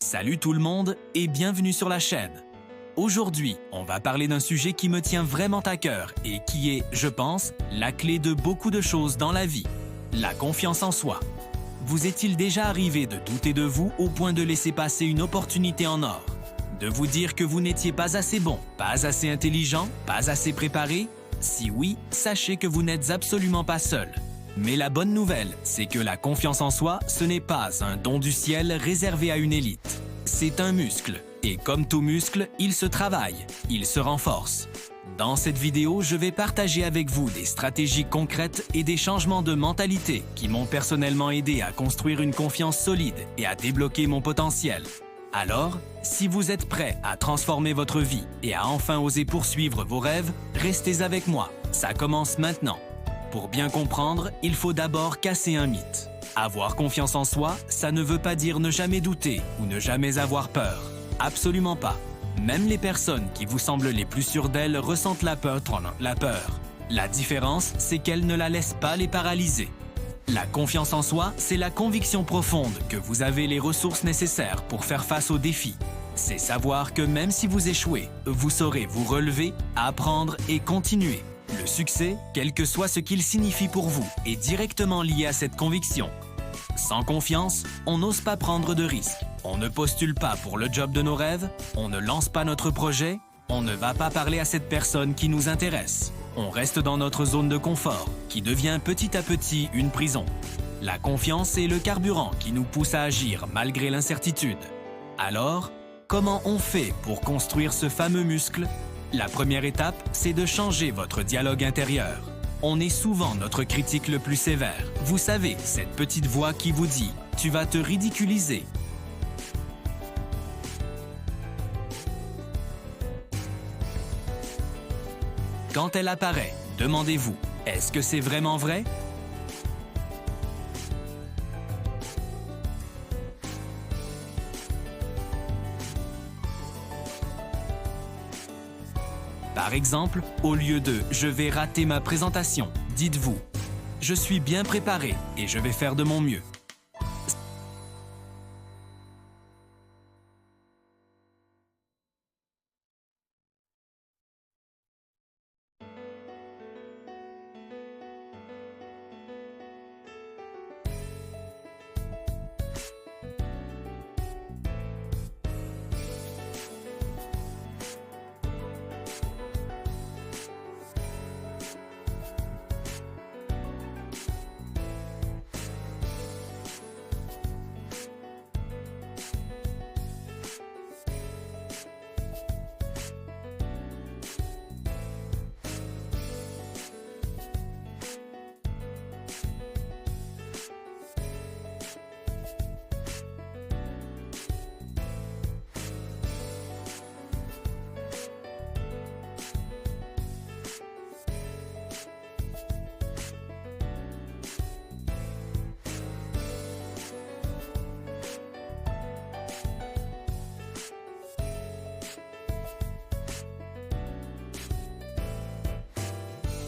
Salut tout le monde et bienvenue sur la chaîne. Aujourd'hui, on va parler d'un sujet qui me tient vraiment à cœur et qui est, je pense, la clé de beaucoup de choses dans la vie, la confiance en soi. Vous est-il déjà arrivé de douter de vous au point de laisser passer une opportunité en or? De vous dire que vous n'étiez pas assez bon, pas assez intelligent, pas assez préparé? Si oui, sachez que vous n'êtes absolument pas seul. Mais la bonne nouvelle, c'est que la confiance en soi, ce n'est pas un don du ciel réservé à une élite. C'est un muscle, et comme tout muscle, il se travaille, il se renforce. Dans cette vidéo, je vais partager avec vous des stratégies concrètes et des changements de mentalité qui m'ont personnellement aidé à construire une confiance solide et à débloquer mon potentiel. Alors, si vous êtes prêt à transformer votre vie et à enfin oser poursuivre vos rêves, restez avec moi, ça commence maintenant. Pour bien comprendre, il faut d'abord casser un mythe. Avoir confiance en soi, ça ne veut pas dire ne jamais douter ou ne jamais avoir peur. Absolument pas. Même les personnes qui vous semblent les plus sûres d'elles ressentent la peur. La différence, c'est qu'elles ne la laissent pas les paralyser. La confiance en soi, c'est la conviction profonde que vous avez les ressources nécessaires pour faire face aux défis. C'est savoir que même si vous échouez, vous saurez vous relever, apprendre et continuer. Le succès, quel que soit ce qu'il signifie pour vous, est directement lié à cette conviction. Sans confiance, on n'ose pas prendre de risques. On ne postule pas pour le job de nos rêves, on ne lance pas notre projet, on ne va pas parler à cette personne qui nous intéresse. On reste dans notre zone de confort, qui devient petit à petit une prison. La confiance est le carburant qui nous pousse à agir malgré l'incertitude. Alors, comment on fait pour construire ce fameux muscle ? La première étape, c'est de changer votre dialogue intérieur. On est souvent notre critique le plus sévère. Vous savez, cette petite voix qui vous dit « tu vas te ridiculiser ». Quand elle apparaît, demandez-vous « est-ce que c'est vraiment vrai ?» Par exemple, au lieu de « je vais rater ma présentation », dites-vous « je suis bien préparé et je vais faire de mon mieux ».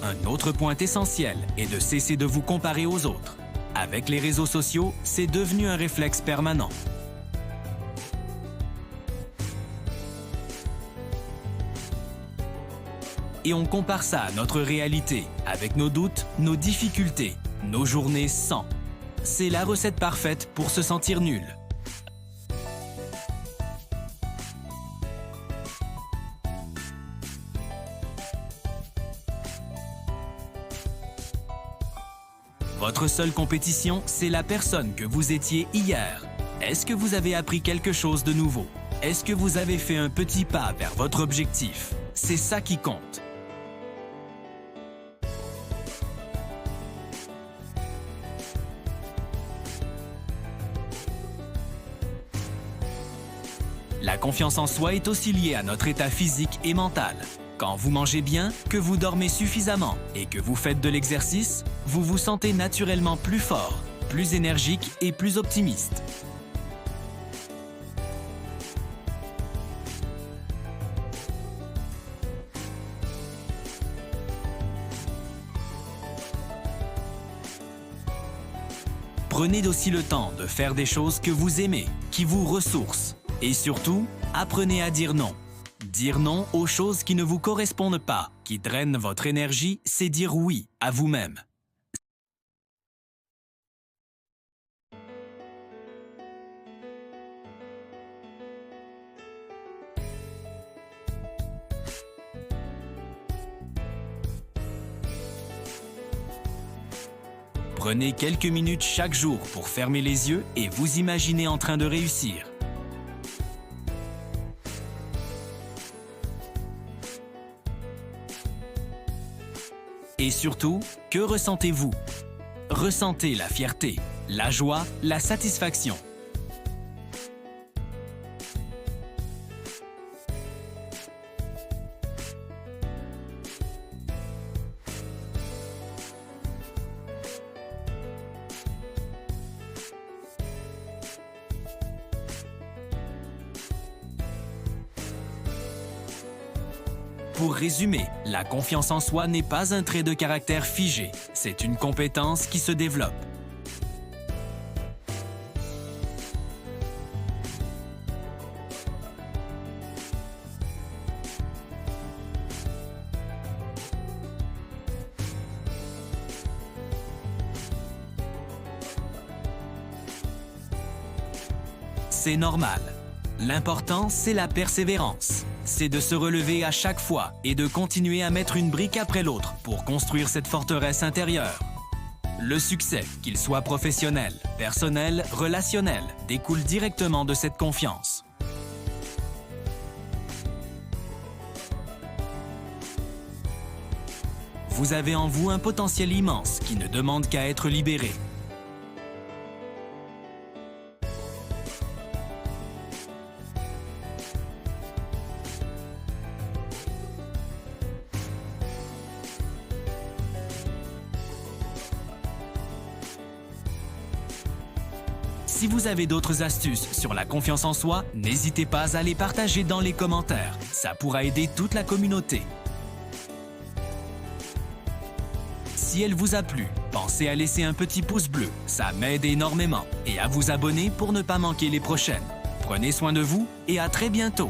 Un autre point essentiel est de cesser de vous comparer aux autres. Avec les réseaux sociaux, c'est devenu un réflexe permanent. Et on compare ça à notre réalité, avec nos doutes, nos difficultés, nos journées sans. C'est la recette parfaite pour se sentir nul. Votre seule compétition, c'est la personne que vous étiez hier. Est-ce que vous avez appris quelque chose de nouveau? Est-ce que vous avez fait un petit pas vers votre objectif? C'est ça qui compte. La confiance en soi est aussi liée à notre état physique et mental. Quand vous mangez bien, que vous dormez suffisamment et que vous faites de l'exercice, vous vous sentez naturellement plus fort, plus énergique et plus optimiste. Prenez aussi le temps de faire des choses que vous aimez, qui vous ressourcent. Et surtout, apprenez à dire non. Dire non aux choses qui ne vous correspondent pas, qui drainent votre énergie, c'est dire oui à vous-même. Prenez quelques minutes chaque jour pour fermer les yeux et vous imaginer en train de réussir. Et surtout, que ressentez-vous? Ressentez la fierté, la joie, la satisfaction. Pour résumer, la confiance en soi n'est pas un trait de caractère figé, c'est une compétence qui se développe. C'est normal. L'important, c'est la persévérance. C'est de se relever à chaque fois et de continuer à mettre une brique après l'autre pour construire cette forteresse intérieure. Le succès, qu'il soit professionnel, personnel, relationnel, découle directement de cette confiance. Vous avez en vous un potentiel immense qui ne demande qu'à être libéré. Si vous avez d'autres astuces sur la confiance en soi, n'hésitez pas à les partager dans les commentaires. Ça pourra aider toute la communauté. Si elle vous a plu, pensez à laisser un petit pouce bleu, ça m'aide énormément, et à vous abonner pour ne pas manquer les prochaines. Prenez soin de vous et à très bientôt!